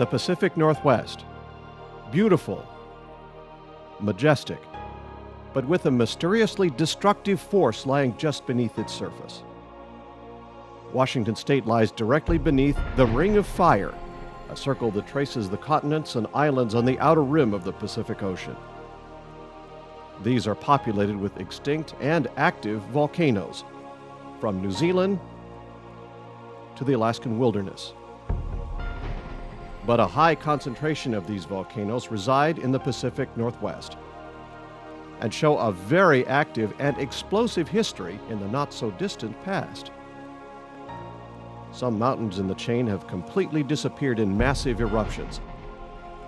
The Pacific Northwest. Beautiful, majestic, but with a mysteriously destructive force lying just beneath its surface. Washington State lies directly beneath the Ring of Fire, a circle that traces the continents and islands on the outer rim of the Pacific Ocean. These are populated with extinct and active volcanoes, from New Zealand to the Alaskan wilderness. But a high concentration of these volcanoes reside in the Pacific Northwest and show a very active and explosive history in the not-so-distant past. Some mountains in the chain have completely disappeared in massive eruptions,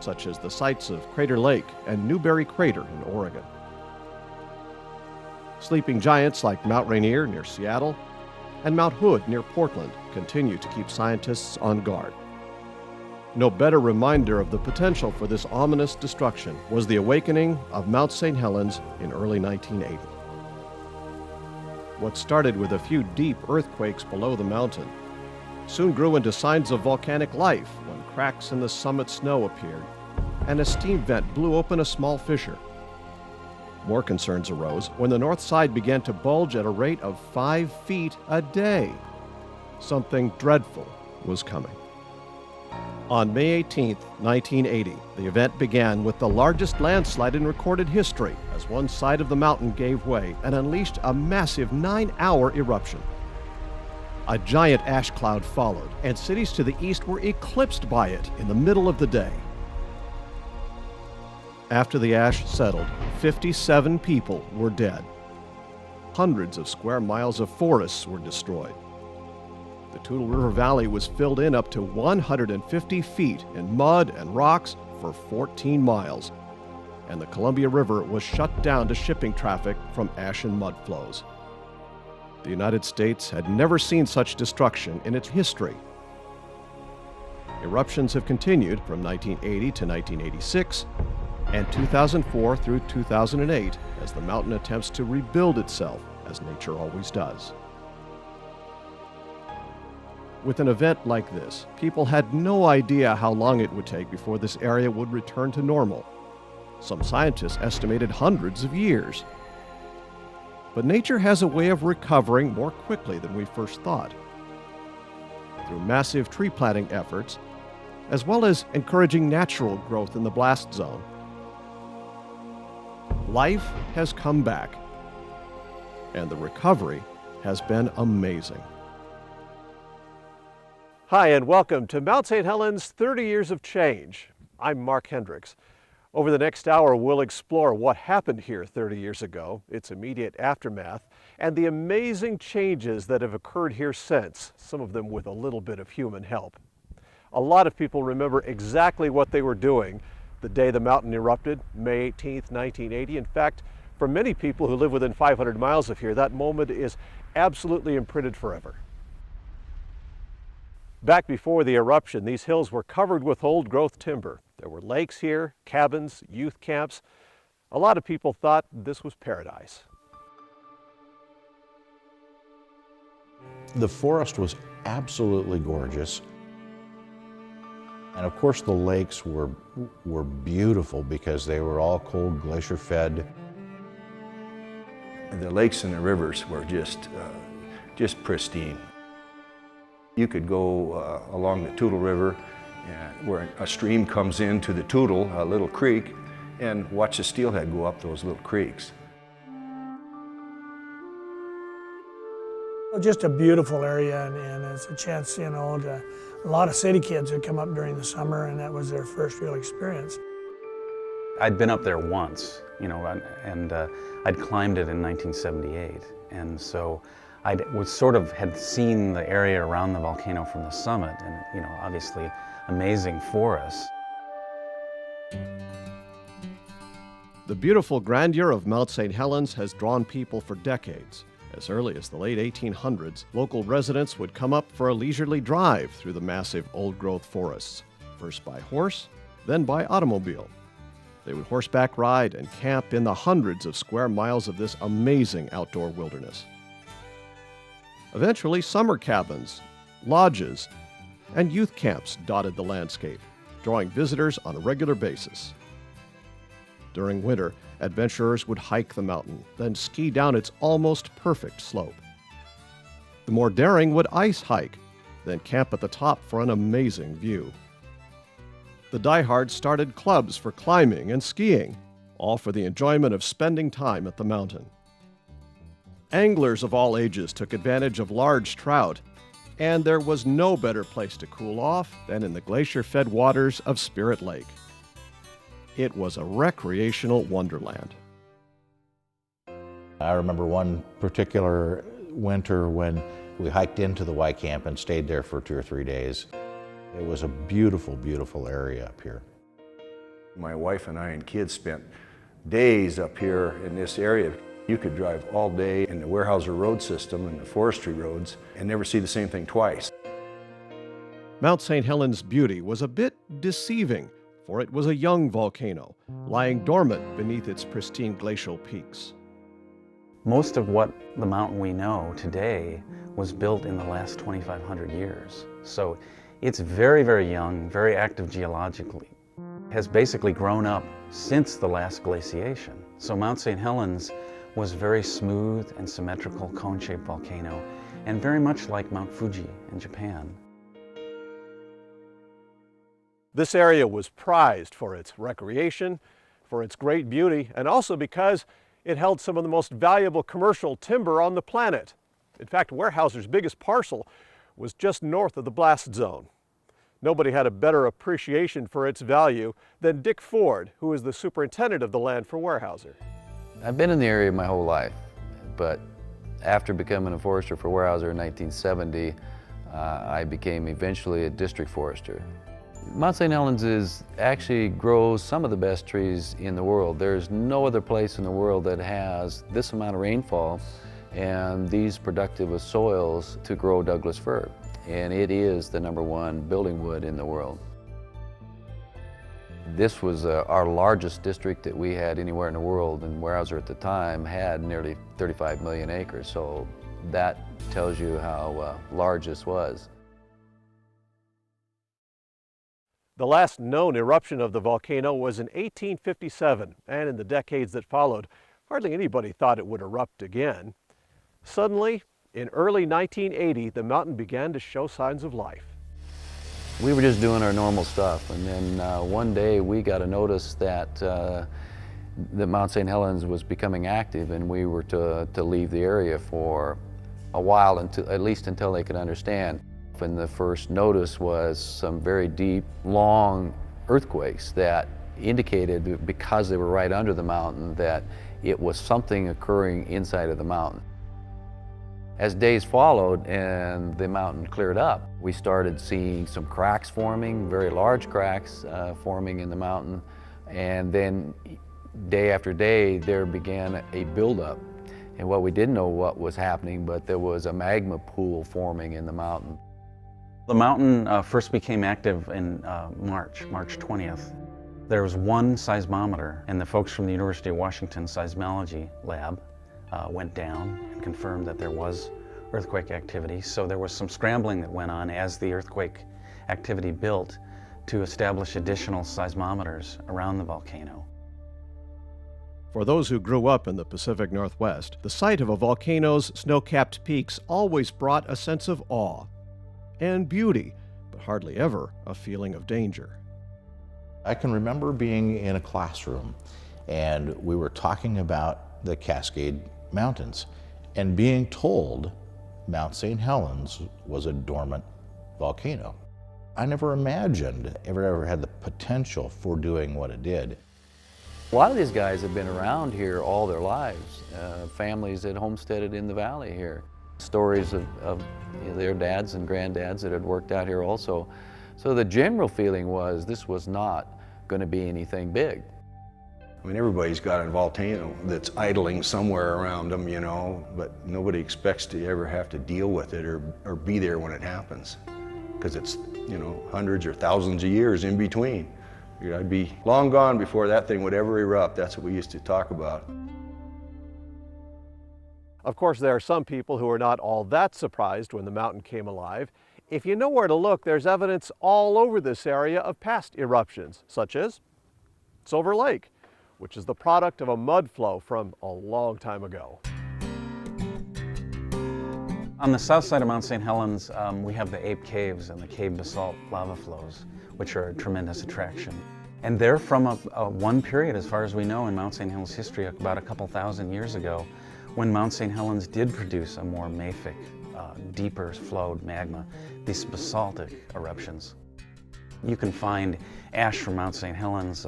such as the sites of Crater Lake and Newberry Crater in Oregon. Sleeping giants like Mount Rainier near Seattle and Mount Hood near Portland continue to keep scientists on guard. No better reminder of the potential for this ominous destruction was the awakening of Mount St. Helens in early 1980. What started with a few deep earthquakes below the mountain soon grew into signs of volcanic life when cracks in the summit snow appeared and a steam vent blew open a small fissure. More concerns arose when the north side began to bulge at a rate of 5 feet a day. Something dreadful was coming. On May 18, 1980, the event began with the largest landslide in recorded history as one side of the mountain gave way and unleashed a massive 9-hour eruption. A giant ash cloud followed, and cities to the east were eclipsed by it in the middle of the day. After the ash settled, 57 people were dead. Hundreds of square miles of forests were destroyed. The Toutle River Valley was filled in up to 150 feet in mud and rocks for 14 miles, and the Columbia River was shut down to shipping traffic from ash and mud flows. The United States had never seen such destruction in its history. Eruptions have continued from 1980 to 1986 and 2004 through 2008 as the mountain attempts to rebuild itself, as nature always does. With an event like this, people had no idea how long it would take before this area would return to normal. Some scientists estimated hundreds of years. But nature has a way of recovering more quickly than we first thought. Through massive tree planting efforts, as well as encouraging natural growth in the blast zone, life has come back, and the recovery has been amazing. Hi, and welcome to Mount St. Helens 30 Years of Change. I'm Mark Hendricks. Over the next hour, we'll explore what happened here 30 years ago, its immediate aftermath, and the amazing changes that have occurred here since, some of them with a little bit of human help. A lot of people remember exactly what they were doing the day the mountain erupted, May 18th, 1980. In fact, for many people who live within 500 miles of here, that moment is absolutely imprinted forever. Back before the eruption, these hills were covered with old-growth timber. There were lakes here, cabins, youth camps. A lot of people thought this was paradise. The forest was absolutely gorgeous. And of course the lakes were beautiful because they were all cold glacier fed. The lakes and the rivers were just pristine. You could go along the Toutle River where a stream comes into the Toutle, a little creek, and watch the steelhead go up those little creeks. Well, just a beautiful area, and it's a chance, a lot of city kids would come up during the summer, and that was their first real experience. I'd been up there once, and I'd climbed it in 1978, and so I had seen the area around the volcano from the summit, and obviously amazing for us. The beautiful grandeur of Mount St. Helens has drawn people for decades. As early as the late 1800s, local residents would come up for a leisurely drive through the massive old-growth forests, first by horse, then by automobile. They would horseback ride and camp in the hundreds of square miles of this amazing outdoor wilderness. Eventually, summer cabins, lodges, and youth camps dotted the landscape. drawing visitors on a regular basis. During winter, adventurers would hike the mountain, then ski down its almost perfect slope. The more daring would ice hike, then camp at the top for an amazing view. The diehards started clubs for climbing and skiing, all for the enjoyment of spending time at the mountain. Anglers of all ages took advantage of large trout, and there was no better place to cool off than in the glacier-fed waters of Spirit Lake. It was a recreational wonderland. I remember one particular winter when we hiked into the Y Camp and stayed there for 2 or 3 days. It was a beautiful, beautiful area up here. My wife and I and kids spent days up here in this area. You could drive all day in the Weyerhaeuser road system and the forestry roads and never see the same thing twice. Mount St. Helens' beauty was a bit deceiving, for it was a young volcano, lying dormant beneath its pristine glacial peaks. Most of what the mountain we know today was built in the last 2,500 years. So it's very, very young, very active geologically. Has basically grown up since the last glaciation. So Mount St. Helens was very smooth and symmetrical cone-shaped volcano, and very much like Mount Fuji in Japan. This area was prized for its recreation, for its great beauty, and also because it held some of the most valuable commercial timber on the planet. In fact, Weyerhaeuser's biggest parcel was just north of the blast zone. Nobody had a better appreciation for its value than Dick Ford, who is the superintendent of the land for Weyerhaeuser. I've been in the area my whole life, but after becoming a forester for Weyerhaeuser in 1970, I became eventually a district forester. Mount St. Helens actually grows some of the best trees in the world. There's no other place in the world that has this amount of rainfall and these productive soils to grow Douglas fir. And it is the #1 building wood in the world. This was our largest district that we had anywhere in the world, and Weyerhaeuser at the time had nearly 35 million acres, so that tells you how large this was. The last known eruption of the volcano was in 1857, and in the decades that followed, hardly anybody thought it would erupt again. Suddenly, in early 1980, the mountain began to show signs of life. We were just doing our normal stuff, and then one day we got a notice that Mount St. Helens was becoming active, and we were to leave the area for a while, at least until they could understand. And the first notice was some very deep, long earthquakes that indicated, because they were right under the mountain, that it was something occurring inside of the mountain. As days followed and the mountain cleared up, we started seeing some cracks forming, very large cracks forming in the mountain. And then day after day, there began a buildup. And what we didn't know what was happening, but there was a magma pool forming in the mountain. The mountain first became active in March 20th. There was one seismometer, and the folks from the University of Washington seismology lab went down and confirmed that there was earthquake activity. So there was some scrambling that went on as the earthquake activity built to establish additional seismometers around the volcano. For those who grew up in the Pacific Northwest, the sight of a volcano's snow-capped peaks always brought a sense of awe and beauty, but hardly ever a feeling of danger. I can remember being in a classroom and we were talking about the Cascade Mountains and being told Mount St. Helens was a dormant volcano. I never imagined it ever had the potential for doing what it did. A lot of these guys have been around here all their lives. Families that homesteaded in the valley here. Stories of their dads and granddads that had worked out here also. So the general feeling was this was not going to be anything big. I mean, everybody's got a volcano that's idling somewhere around them, you know, but nobody expects to ever have to deal with it or be there when it happens, because it's, you know, hundreds or thousands of years in between. I'd be long gone before that thing would ever erupt. That's what we used to talk about. Of course, there are some people who are not all that surprised when the mountain came alive. If you know where to look, there's evidence all over this area of past eruptions, such as Silver Lake, which is the product of a mud flow from a long time ago. On the south side of Mount St. Helens, we have the Ape Caves and the cave basalt lava flows, which are a tremendous attraction. And they're from one period, as far as we know, in Mount St. Helens history, about a couple thousand years ago, when Mount St. Helens did produce a more mafic, deeper flowed magma, these basaltic eruptions. You can find ash from Mount St. Helens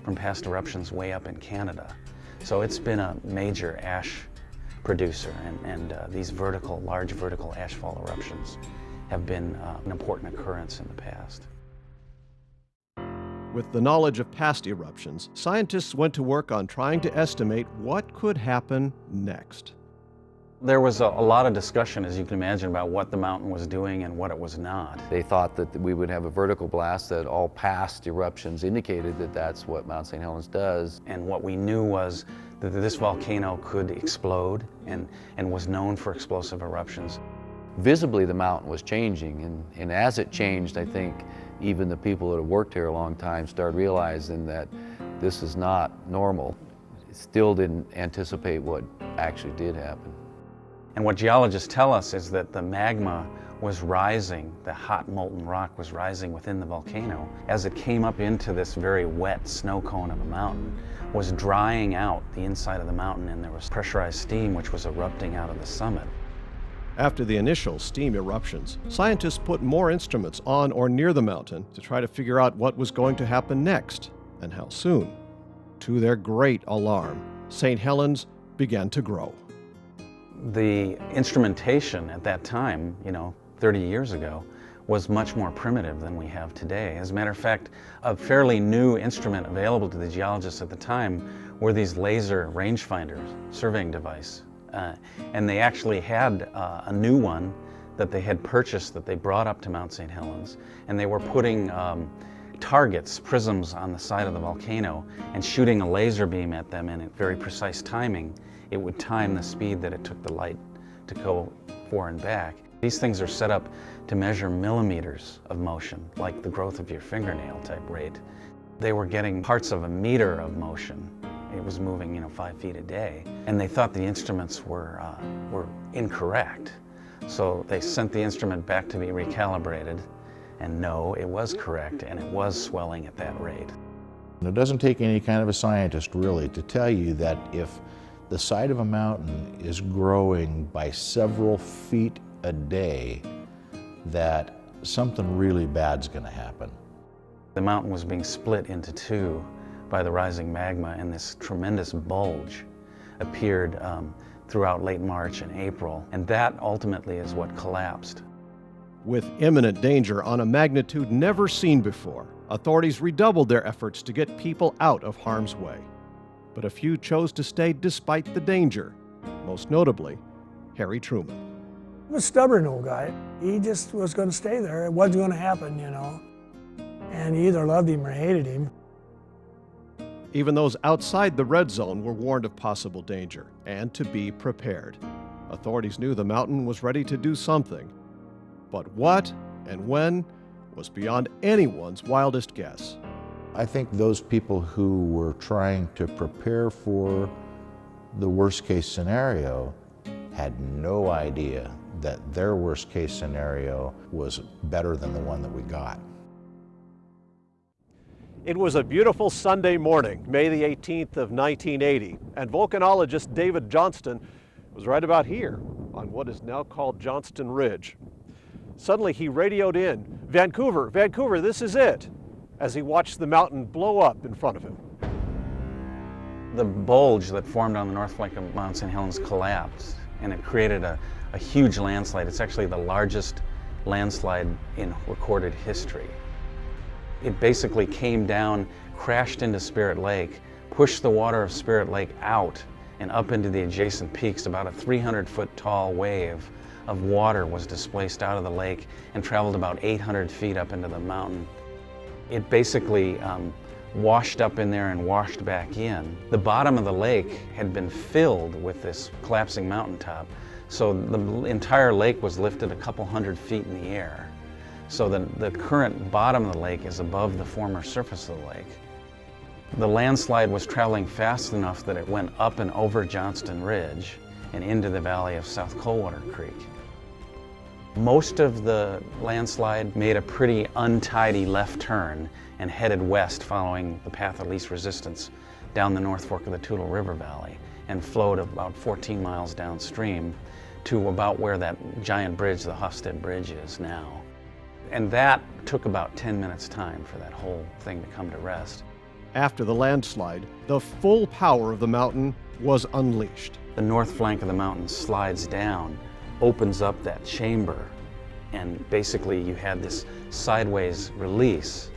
from past eruptions way up in Canada. So it's been a major ash producer, and these large vertical ashfall eruptions have been an important occurrence in the past. With the knowledge of past eruptions, scientists went to work on trying to estimate what could happen next. There was a lot of discussion, as you can imagine, about what the mountain was doing and what it was not. They thought that we would have a vertical blast, that all past eruptions indicated that that's what Mount St. Helens does. And what we knew was that this volcano could explode and was known for explosive eruptions. Visibly, the mountain was changing, and as it changed, I think even the people that have worked here a long time started realizing that this is not normal. Still didn't anticipate what actually did happen. And what geologists tell us is that the magma was rising, the hot molten rock was rising within the volcano. As it came up into this very wet snow cone of a mountain, was drying out the inside of the mountain, and there was pressurized steam which was erupting out of the summit. After the initial steam eruptions, scientists put more instruments on or near the mountain to try to figure out what was going to happen next and how soon. To their great alarm, St. Helens began to grow. The instrumentation at that time, 30 years ago, was much more primitive than we have today. As a matter of fact, a fairly new instrument available to the geologists at the time were these laser rangefinders, surveying device. And they actually had a new one that they had purchased that they brought up to Mount St. Helens, and they were putting targets, prisms on the side of the volcano and shooting a laser beam at them, and at very precise timing, it would time the speed that it took the light to go forward and back. These things are set up to measure millimeters of motion, like the growth of your fingernail type rate. They were getting parts of a meter of motion. It was moving, 5 feet a day. And they thought the instruments were incorrect. So they sent the instrument back to be recalibrated, and no, it was correct, and it was swelling at that rate. It doesn't take any kind of a scientist really to tell you that if the side of a mountain is growing by several feet a day, that something really bad's going to happen. The mountain was being split into two by the rising magma, and this tremendous bulge appeared throughout late March and April, and that ultimately is what collapsed. With imminent danger on a magnitude never seen before, authorities redoubled their efforts to get people out of harm's way. But a few chose to stay despite the danger, most notably Harry Truman. He was a stubborn old guy. He just was going to stay there. It wasn't going to happen, And you either loved him or hated him. Even those outside the red zone were warned of possible danger and to be prepared. Authorities knew the mountain was ready to do something. But what and when was beyond anyone's wildest guess. I think those people who were trying to prepare for the worst case scenario had no idea that their worst case scenario was better than the one that we got. It was a beautiful Sunday morning, May the 18th of 1980, and volcanologist David Johnston was right about here on what is now called Johnston Ridge. Suddenly he radioed in, Vancouver, this is it," as he watched the mountain blow up in front of him. The bulge that formed on the north flank of Mount St. Helens collapsed, and it created a huge landslide. It's actually the largest landslide in recorded history. It basically came down, crashed into Spirit Lake, pushed the water of Spirit Lake out and up into the adjacent peaks. About a 300-foot tall wave of water was displaced out of the lake and traveled about 800 feet up into the mountain. It basically washed up in there and washed back in. The bottom of the lake had been filled with this collapsing mountaintop, so the entire lake was lifted a couple hundred feet in the air. So the current bottom of the lake is above the former surface of the lake. The landslide was traveling fast enough that it went up and over Johnston Ridge and into the valley of South Coldwater Creek. Most of the landslide made a pretty untidy left turn and headed west following the path of least resistance down the North Fork of the Toutle River Valley and flowed about 14 miles downstream to about where that giant bridge, the Hofstede Bridge, is now. And that took about 10 minutes time for that whole thing to come to rest. After the landslide, the full power of the mountain was unleashed. The north flank of the mountain slides down, opens up that chamber, and basically you had this sideways release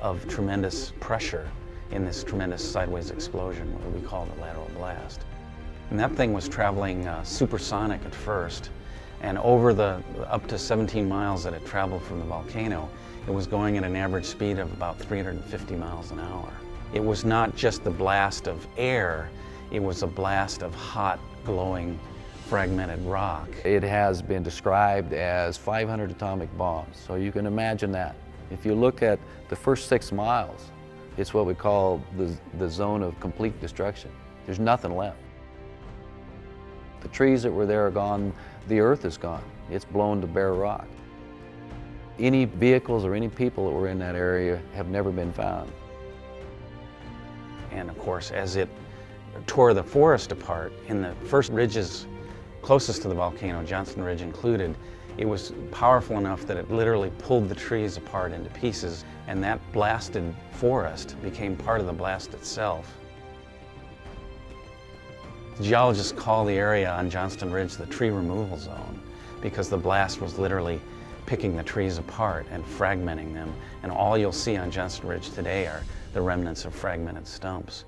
of tremendous pressure in this tremendous sideways explosion, what we call the lateral blast. And that thing was traveling supersonic at first, and over the up to 17 miles that it traveled from the volcano, it was going at an average speed of about 350 miles an hour. It was not just the blast of air, it was a blast of hot, glowing, fragmented rock. It has been described as 500 atomic bombs, so you can imagine that. If you look at the first 6 miles, it's what we call the zone of complete destruction. There's nothing left. The trees that were there are gone, the earth is gone. It's blown to bare rock. Any vehicles or any people that were in that area have never been found. And of course, as it tore the forest apart, in the first ridges closest to the volcano, Johnston Ridge included, it was powerful enough that it literally pulled the trees apart into pieces, and that blasted forest became part of the blast itself. Geologists call the area on Johnston Ridge the tree removal zone because the blast was literally picking the trees apart and fragmenting them, and all you'll see on Johnston Ridge today are the remnants of fragmented stumps.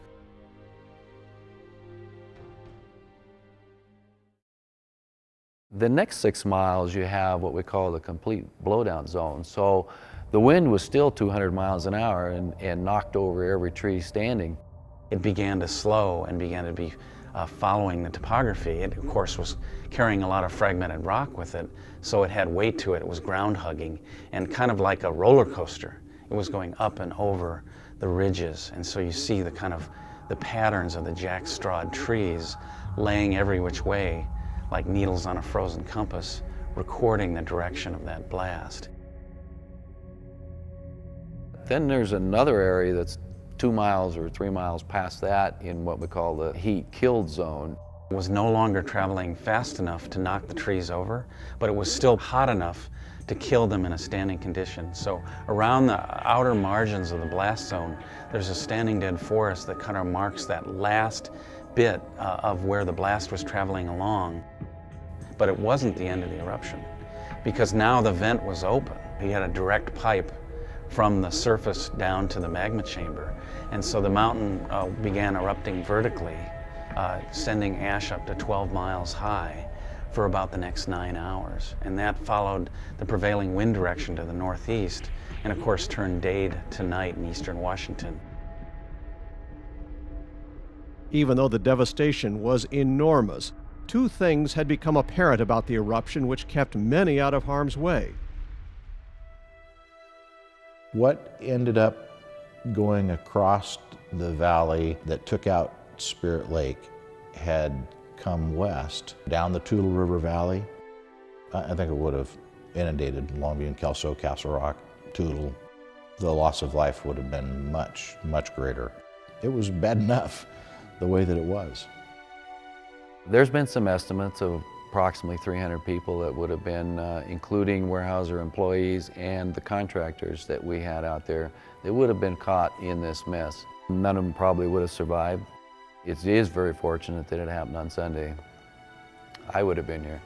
The next 6 miles you have what we call the complete blowdown zone. So the wind was still 200 miles an hour and knocked over every tree standing. It began to slow and began to be following the topography. It, of course, was carrying a lot of fragmented rock with it, so it had weight to it. It was ground hugging and kind of like a roller coaster. It was going up and over the ridges, and so you see the kind of the patterns of the jackstrawed trees laying every which way like needles on a frozen compass, recording the direction of that blast. Then there's another area that's 2 miles or 3 miles past that in what we call the heat-killed zone. It was no longer traveling fast enough to knock the trees over, but it was still hot enough to kill them in a standing condition. So around the outer margins of the blast zone, there's a standing dead forest that kind of marks that last bit of where the blast was traveling along. But it wasn't the end of the eruption, because now the vent was open. He had a direct pipe from the surface down to the magma chamber. And so the mountain began erupting vertically, sending ash up to 12 miles high for about the next 9 hours. And that followed the prevailing wind direction to the northeast, and of course turned day to night in eastern Washington. Even though the devastation was enormous, two things had become apparent about the eruption which kept many out of harm's way. What ended up going across the valley that took out Spirit Lake had come west down the Toutle River Valley. I think it would have inundated Longview, Kelso, Castle Rock, Toutle. The loss of life would have been much, much greater. It was bad enough the way that it was. There's been some estimates of approximately 300 people that would have been, including Weyerhaeuser employees and the contractors that we had out there, that would have been caught in this mess. None of them probably would have survived. It is very fortunate that it happened on Sunday. I would have been here.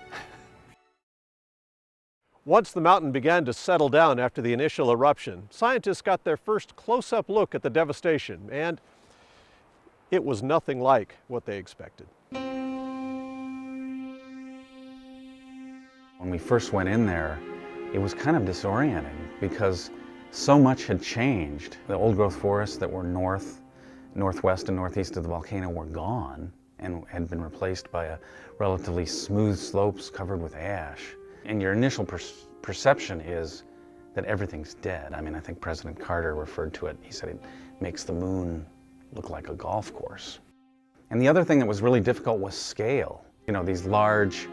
Once the mountain began to settle down after the initial eruption, scientists got their first close-up look at the devastation, and it was nothing like what they expected. When we first went in there, it was kind of disorienting because so much had changed. The old growth forests that were north, northwest, and northeast of the volcano were gone and had been replaced by a relatively smooth slopes covered with ash. And your initial perception is that everything's dead. I mean, I think President Carter referred to it, he said it makes the moon look like a golf course. And the other thing that was really difficult was scale. You know, these large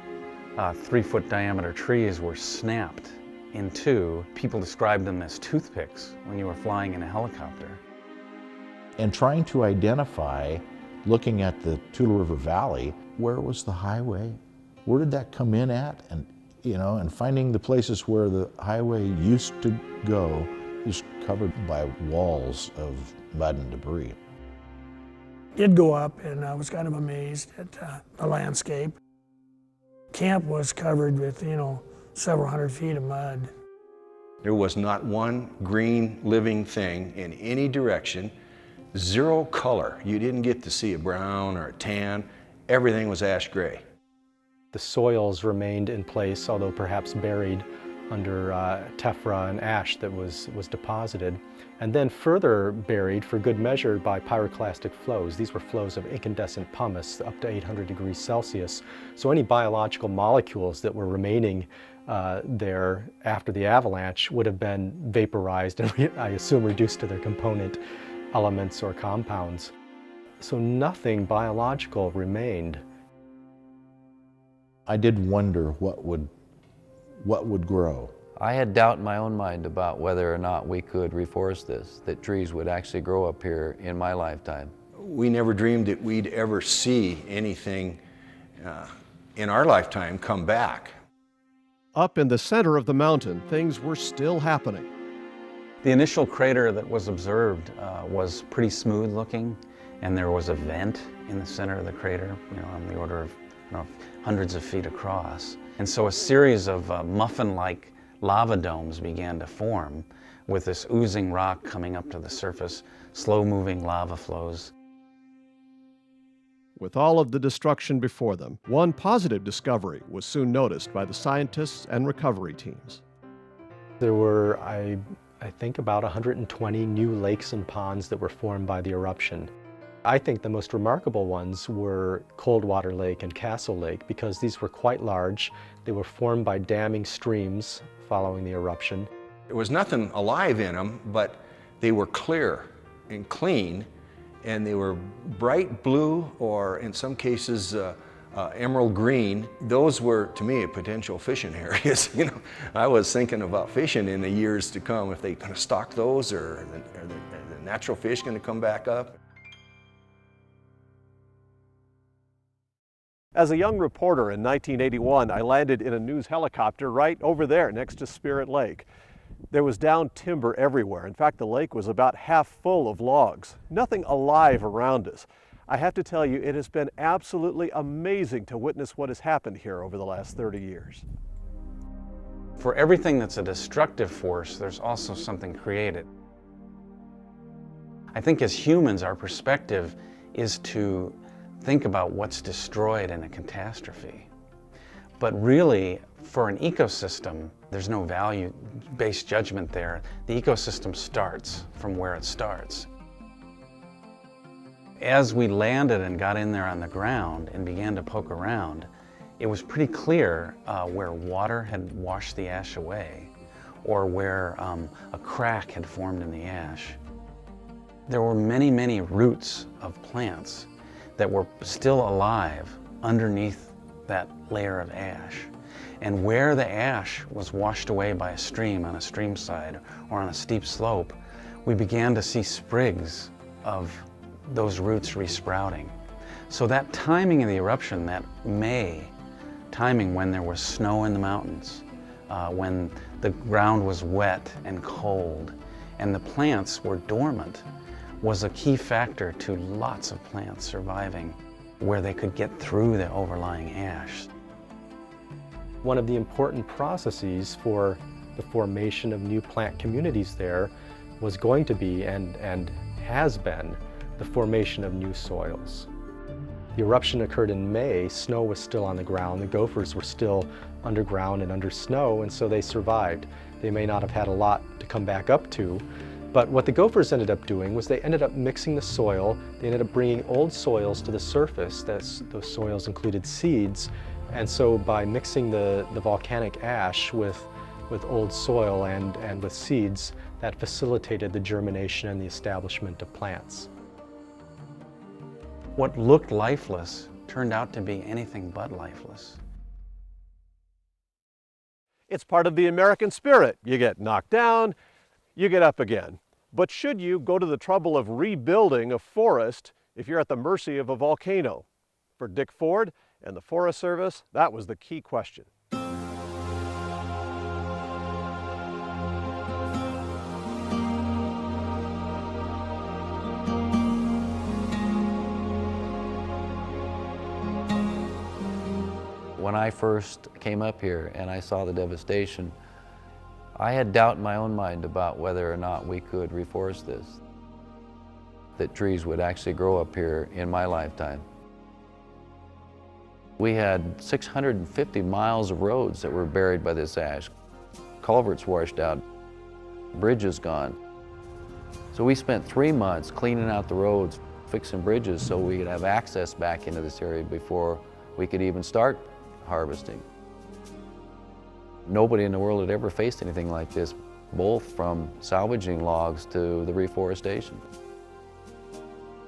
3-foot diameter trees were snapped in two. People described them as toothpicks when you were flying in a helicopter. And trying to identify, looking at the Toutle River Valley, where was the highway? Where did that come in at? And, you know, and finding the places where the highway used to go, just covered by walls of mud and debris. Did go up, and I was kind of amazed at the landscape. Camp was covered with, you know, several hundred feet of mud. There was not one green living thing in any direction, zero color. You didn't get to see a brown or a tan. Everything was ash gray. The soils remained in place, although perhaps buried under tephra and ash that was deposited, and then further buried for good measure by pyroclastic flows. These were flows of incandescent pumice up to 800 degrees Celsius. So any biological molecules that were remaining there after the avalanche would have been vaporized and I assume reduced to their component elements or compounds. So nothing biological remained. I did wonder what would grow. I had doubt in my own mind about whether or not we could reforest this, that trees would actually grow up here in my lifetime. We never dreamed that we'd ever see anything in our lifetime come back. Up in the center of the mountain, things were still happening. The initial crater that was observed was pretty smooth looking, and there was a vent in the center of the crater, you know, on the order of hundreds of feet across. And so a series of muffin-like lava domes began to form with this oozing rock coming up to the surface, slow-moving lava flows. With all of the destruction before them, one positive discovery was soon noticed by the scientists and recovery teams. There were, I think, about 120 new lakes and ponds that were formed by the eruption. I think the most remarkable ones were Coldwater Lake and Castle Lake because these were quite large. They were formed by damming streams following the eruption. There was nothing alive in them, but they were clear and clean, and they were bright blue or in some cases emerald green. Those were, to me, potential fishing areas. You know, I was thinking about fishing in the years to come, if they're going to stock those or are the natural fish going to come back up. As a young reporter in 1981, I landed in a news helicopter right over there next to Spirit Lake. There was downed timber everywhere. In fact, the lake was about half full of logs. Nothing alive around us. I have to tell you, it has been absolutely amazing to witness what has happened here over the last 30 years. For everything that's a destructive force, there's also something created. I think as humans, our perspective is to think about what's destroyed in a catastrophe. But really, for an ecosystem, there's no value-based judgment there. The ecosystem starts from where it starts. As we landed and got in there on the ground and began to poke around, it was pretty clear where water had washed the ash away or where a crack had formed in the ash. There were many, many roots of plants that were still alive underneath that layer of ash. And where the ash was washed away by a stream on a stream side or on a steep slope, we began to see sprigs of those roots resprouting. So that timing of the eruption, that May timing when there was snow in the mountains, when the ground was wet and cold and the plants were dormant, was a key factor to lots of plants surviving where they could get through the overlying ash. One of the important processes for the formation of new plant communities there was going to be, and has been, the formation of new soils. The eruption occurred in May, snow was still on the ground, the gophers were still underground and under snow, and so they survived. They may not have had a lot to come back up to, but what the gophers ended up doing was they ended up mixing the soil. They ended up bringing old soils to the surface. Those soils included seeds. And so by mixing the volcanic ash with with old soil and with seeds that facilitated the germination and the establishment of plants. What looked lifeless turned out to be anything but lifeless. It's part of the American spirit. You get knocked down, you get up again. But should you go to the trouble of rebuilding a forest if you're at the mercy of a volcano? For Dick Ford and the Forest Service, that was the key question. When I first came up here and I saw the devastation, I had doubt in my own mind about whether or not we could reforest this, that trees would actually grow up here in my lifetime. We had 650 miles of roads that were buried by this ash, culverts washed out, bridges gone. So we spent 3 months cleaning out the roads, fixing bridges so we could have access back into this area before we could even start harvesting. Nobody in the world had ever faced anything like this, both from salvaging logs to the reforestation.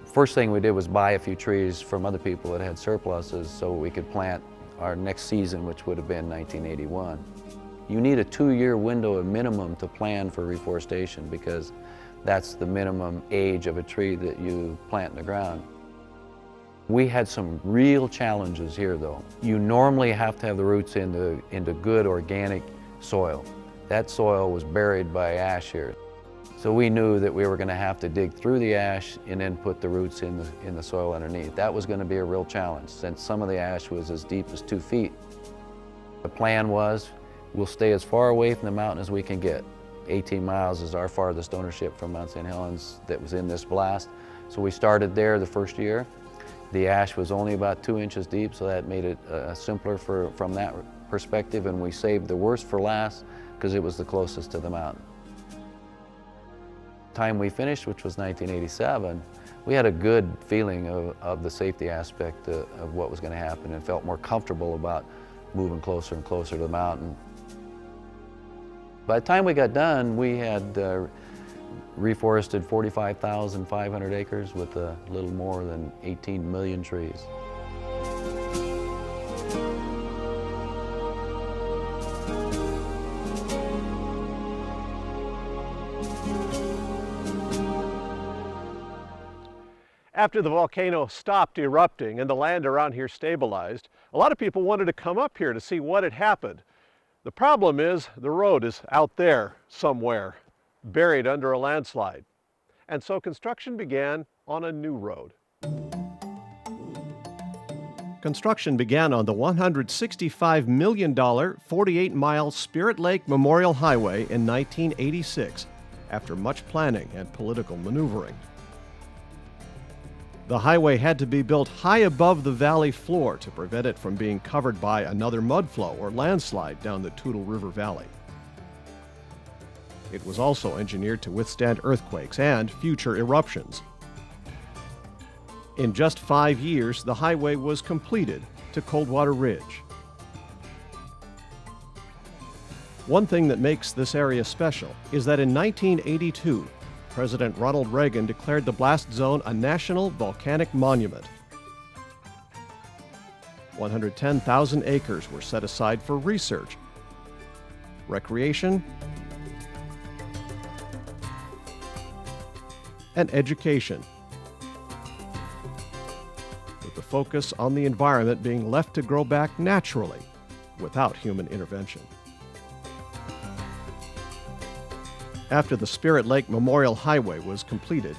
First thing we did was buy a few trees from other people that had surpluses so we could plant our next season, which would have been 1981. You need a 2-year window at minimum to plan for reforestation because that's the minimum age of a tree that you plant in the ground. We had some real challenges here though. You normally have to have the roots into good organic soil. That soil was buried by ash here. So we knew that we were going to have to dig through the ash and then put the roots in the soil underneath. That was going to be a real challenge since some of the ash was as deep as 2 feet. The plan was we'll stay as far away from the mountain as we can get. 18 miles is our farthest ownership from Mount St. Helens that was in this blast. So we started there the first year. The ash was only about 2 inches deep, so that made it simpler from that perspective, and we saved the worst for last because it was the closest to the mountain. The time we finished, which was 1987, we had a good feeling of the safety aspect of what was going to happen and felt more comfortable about moving closer and closer to the mountain. By the time we got done, we had reforested 45,500 acres with a little more than 18 million trees. After the volcano stopped erupting and the land around here stabilized, a lot of people wanted to come up here to see what had happened. The problem is the road is out there somewhere, buried under a landslide. And so construction began on a new road. Construction began on the $165 million, 48-mile Spirit Lake Memorial Highway in 1986, after much planning and political maneuvering. The highway had to be built high above the valley floor to prevent it from being covered by another mudflow or landslide down the Toutle River Valley. It was also engineered to withstand earthquakes and future eruptions. In just 5 years, the highway was completed to Coldwater Ridge. One thing that makes this area special is that in 1982, President Ronald Reagan declared the blast zone a national volcanic monument. 110,000 acres were set aside for research, recreation, and education, with the focus on the environment being left to grow back naturally without human intervention. After the Spirit Lake Memorial Highway was completed,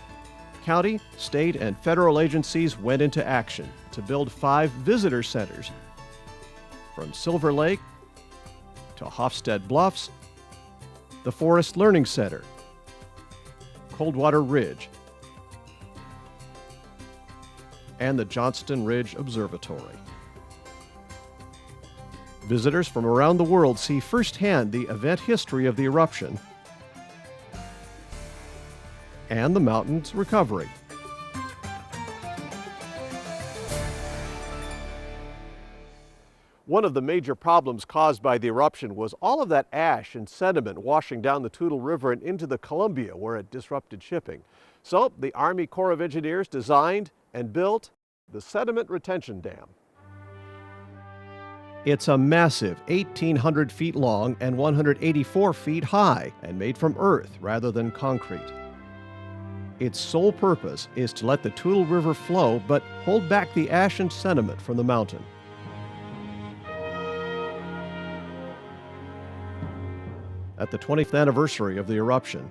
county, state, and federal agencies went into action to build 5 visitor centers, from Silver Lake to Hofstede Bluffs, the Forest Learning Center, Coldwater Ridge, and the Johnston Ridge Observatory. Visitors from around the world see firsthand the event history of the eruption and the mountain's recovery. One of the major problems caused by the eruption was all of that ash and sediment washing down the Toutle River and into the Columbia, where it disrupted shipping. So the Army Corps of Engineers designed and built the Sediment Retention Dam. It's a massive 1,800 feet long and 184 feet high and made from earth rather than concrete. Its sole purpose is to let the Toutle River flow but hold back the ash and sediment from the mountain. At the 20th anniversary of the eruption,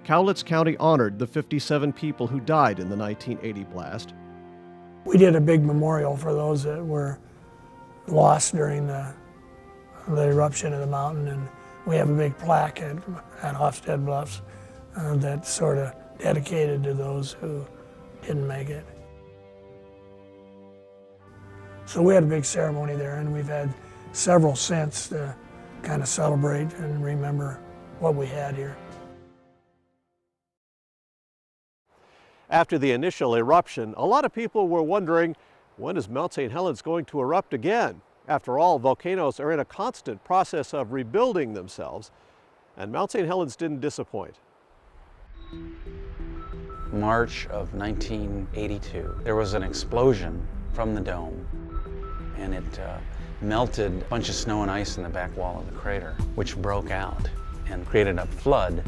Cowlitz County honored the 57 people who died in the 1980 blast. We did a big memorial for those that were lost during the eruption of the mountain, and we have a big plaque at Hofstad Bluffs that's sort of dedicated to those who didn't make it. So we had a big ceremony there, and we've had several since to kind of celebrate and remember what we had here. After the initial eruption, a lot of people were wondering, when is Mount St. Helens going to erupt again? After all, volcanoes are in a constant process of rebuilding themselves, and Mount St. Helens didn't disappoint. March of 1982, there was an explosion from the dome, and it melted a bunch of snow and ice in the back wall of the crater, which broke out and created a flood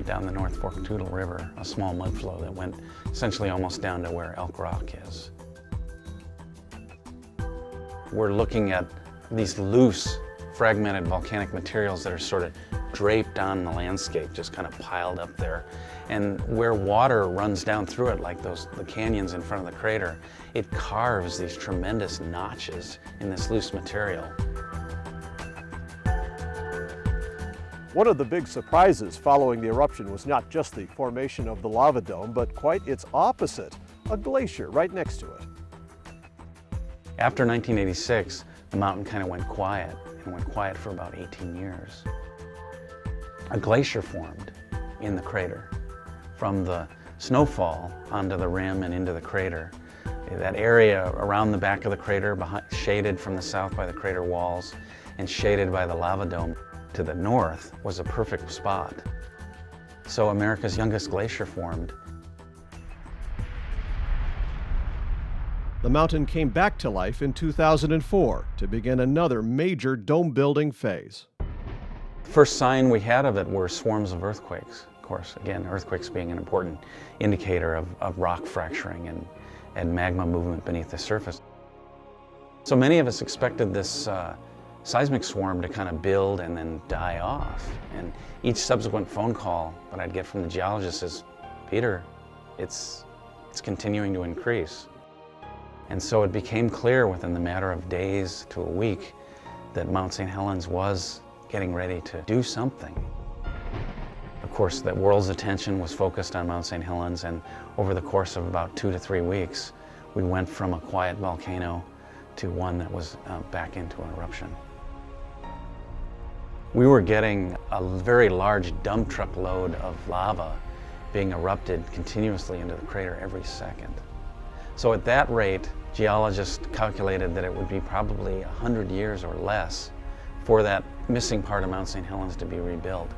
down the North Fork Toutle River, a small mud flow that went essentially almost down to where Elk Rock is. We're looking at these loose, fragmented volcanic materials that are sort of draped on the landscape, just kind of piled up there. And where water runs down through it, like the canyons in front of the crater, it carves these tremendous notches in this loose material. One of the big surprises following the eruption was not just the formation of the lava dome, but quite its opposite, a glacier right next to it. After 1986, the mountain kind of went quiet, and went quiet for about 18 years. A glacier formed in the crater from the snowfall onto the rim and into the crater. That area around the back of the crater, shaded from the south by the crater walls and shaded by the lava dome to the north, was a perfect spot. So America's youngest glacier formed. The mountain came back to life in 2004 to begin another major dome-building phase. The first sign we had of it were swarms of earthquakes. Of course, again, earthquakes being an important indicator of rock fracturing and magma movement beneath the surface. So many of us expected this seismic swarm to kind of build and then die off. And each subsequent phone call that I'd get from the geologist is, Peter, it's continuing to increase. And so it became clear within the matter of days to a week that Mount St. Helens was getting ready to do something. Of course, the world's attention was focused on Mount St. Helens, and over the course of about 2 to 3 weeks, we went from a quiet volcano to one that was back into an eruption. We were getting a very large dump truck load of lava being erupted continuously into the crater every second. So at that rate, geologists calculated that it would be probably 100 years or less for that missing part of Mount St. Helens to be rebuilt.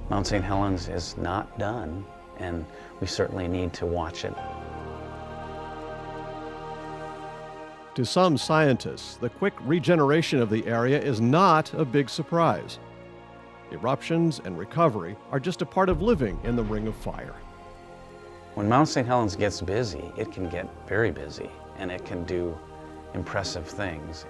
Mount St. Helens is not done, and we certainly need to watch it. To some scientists, the quick regeneration of the area is not a big surprise. Eruptions and recovery are just a part of living in the Ring of Fire. When Mount St. Helens gets busy, it can get very busy, and it can do impressive things.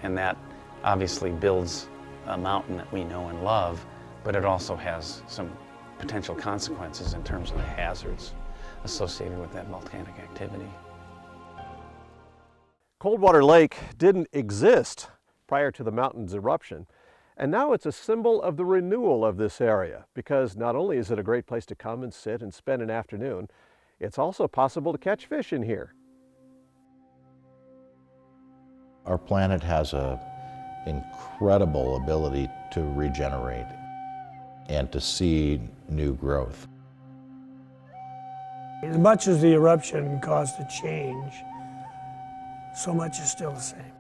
And that obviously builds a mountain that we know and love, but it also has some potential consequences in terms of the hazards associated with that volcanic activity. Coldwater Lake didn't exist prior to the mountain's eruption, and now it's a symbol of the renewal of this area, because not only is it a great place to come and sit and spend an afternoon, it's also possible to catch fish in here. Our planet has an incredible ability to regenerate and to see new growth. As much as the eruption caused a change, so much is still the same.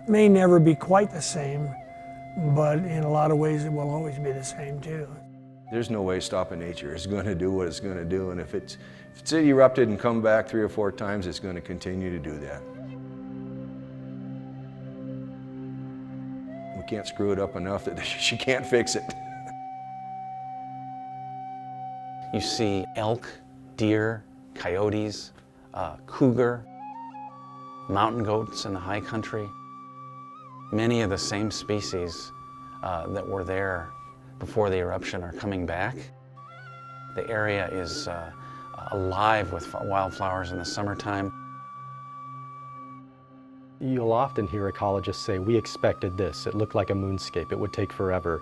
May never be quite the same, but in a lot of ways it will always be the same too. There's no way stopping nature. It's going to do what it's going to do, and if it's erupted and come back 3 or 4 times, it's going to continue to do that. We can't screw it up enough that she can't fix it. You see elk, deer, coyotes, cougar, mountain goats in the high country. Many of the same species that were there before the eruption are coming back. The area is alive with wildflowers in the summertime. You'll often hear ecologists say, we expected this, it looked like a moonscape, it would take forever.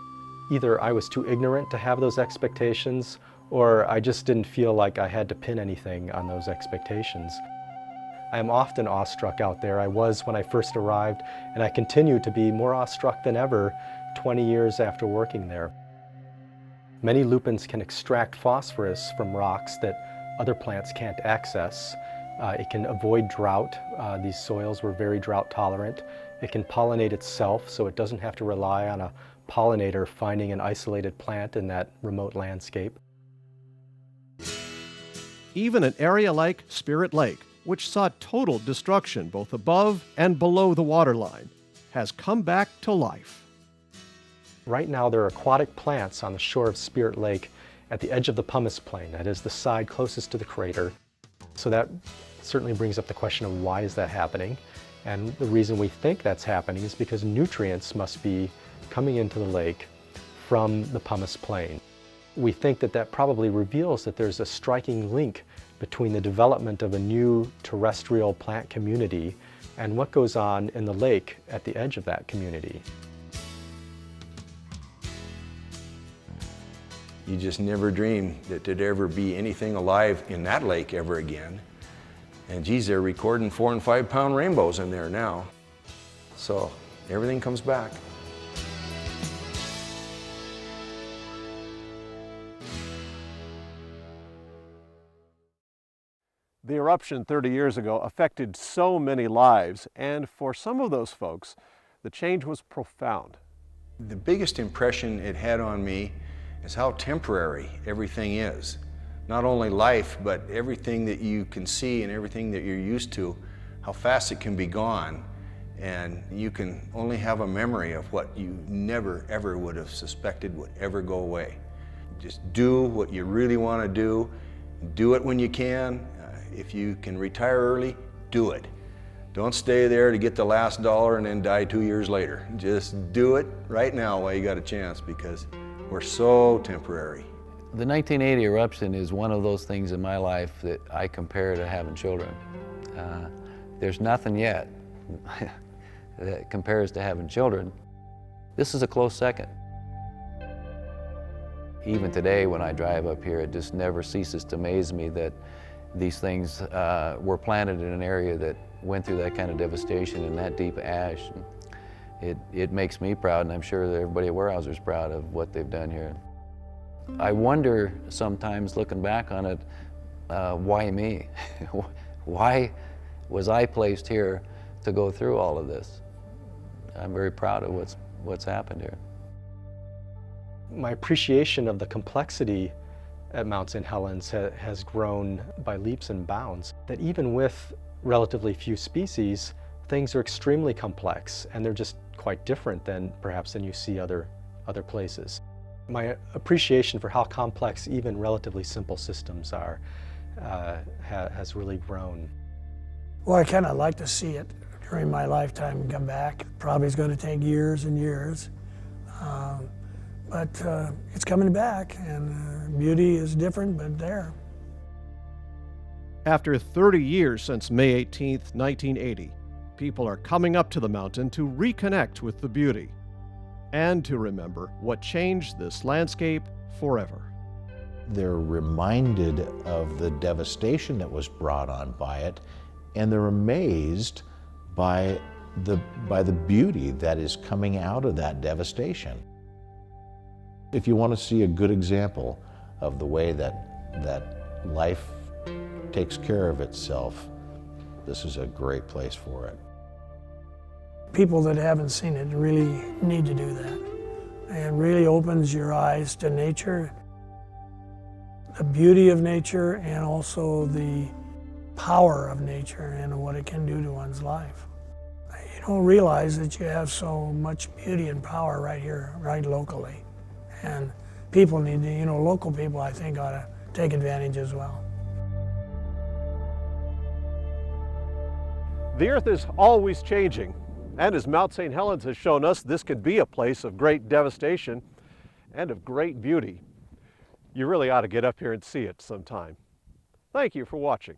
Either I was too ignorant to have those expectations, or I just didn't feel like I had to pin anything on those expectations. I am often awestruck out there. I was when I first arrived, and I continue to be more awestruck than ever 20 years after working there. Many lupins can extract phosphorus from rocks that other plants can't access. It can avoid drought. These soils were very drought tolerant. It can pollinate itself, so it doesn't have to rely on a pollinator finding an isolated plant in that remote landscape. Even an area like Spirit Lake, which saw total destruction both above and below the waterline, has come back to life. Right now there are aquatic plants on the shore of Spirit Lake at the edge of the pumice plain, that is the side closest to the crater. So that certainly brings up the question of why is that happening? And the reason we think that's happening is because nutrients must be coming into the lake from the pumice plain. We think that that probably reveals that there's a striking link between the development of a new terrestrial plant community and what goes on in the lake at the edge of that community. You just never dreamed that there'd ever be anything alive in that lake ever again. And geez, they're recording 4 and 5 pound rainbows in there now. So everything comes back. The eruption 30 years ago affected so many lives, and for some of those folks, the change was profound. The biggest impression it had on me is how temporary everything is. Not only life, but everything that you can see and everything that you're used to, how fast it can be gone. And you can only have a memory of what you never, ever would have suspected would ever go away. Just do what you really want to do it when you can. If you can retire early, do it. Don't stay there to get the last dollar and then die 2 years later. Just do it right now while you got a chance, because we're so temporary. The 1980 eruption is one of those things in my life that I compare to having children. There's nothing yet that compares to having children. This is a close second. Even today when I drive up here, it just never ceases to amaze me that these things were planted in an area that went through that kind of devastation and that deep ash. It makes me proud, and I'm sure that everybody at Weyerhaeuser's proud of what they've done here. I wonder sometimes, looking back on it, why me? Why was I placed here to go through all of this? I'm very proud of what's happened here. My appreciation of the complexity at Mount St. Helens has grown by leaps and bounds. That even with relatively few species, things are extremely complex, and they're just quite different than perhaps than you see other places. My appreciation for how complex even relatively simple systems are has really grown. Well, I kind of like to see it during my lifetime come back. Probably is going to take years and years, but it's coming back, and beauty is different, but there. After 30 years since May 18th, 1980, people are coming up to the mountain to reconnect with the beauty and to remember what changed this landscape forever. They're reminded of the devastation that was brought on by it, and they're amazed by the beauty that is coming out of that devastation. If you want to see a good example of the way that life takes care of itself, this is a great place for it. People that haven't seen it really need to do that. It really opens your eyes to nature, the beauty of nature, and also the power of nature and what it can do to one's life. You don't realize that you have so much beauty and power right here, right locally. And people need to, local people, I think, ought to take advantage as well. The earth is always changing, and as Mount St. Helens has shown us, this could be a place of great devastation and of great beauty. You really ought to get up here and see it sometime. Thank you for watching.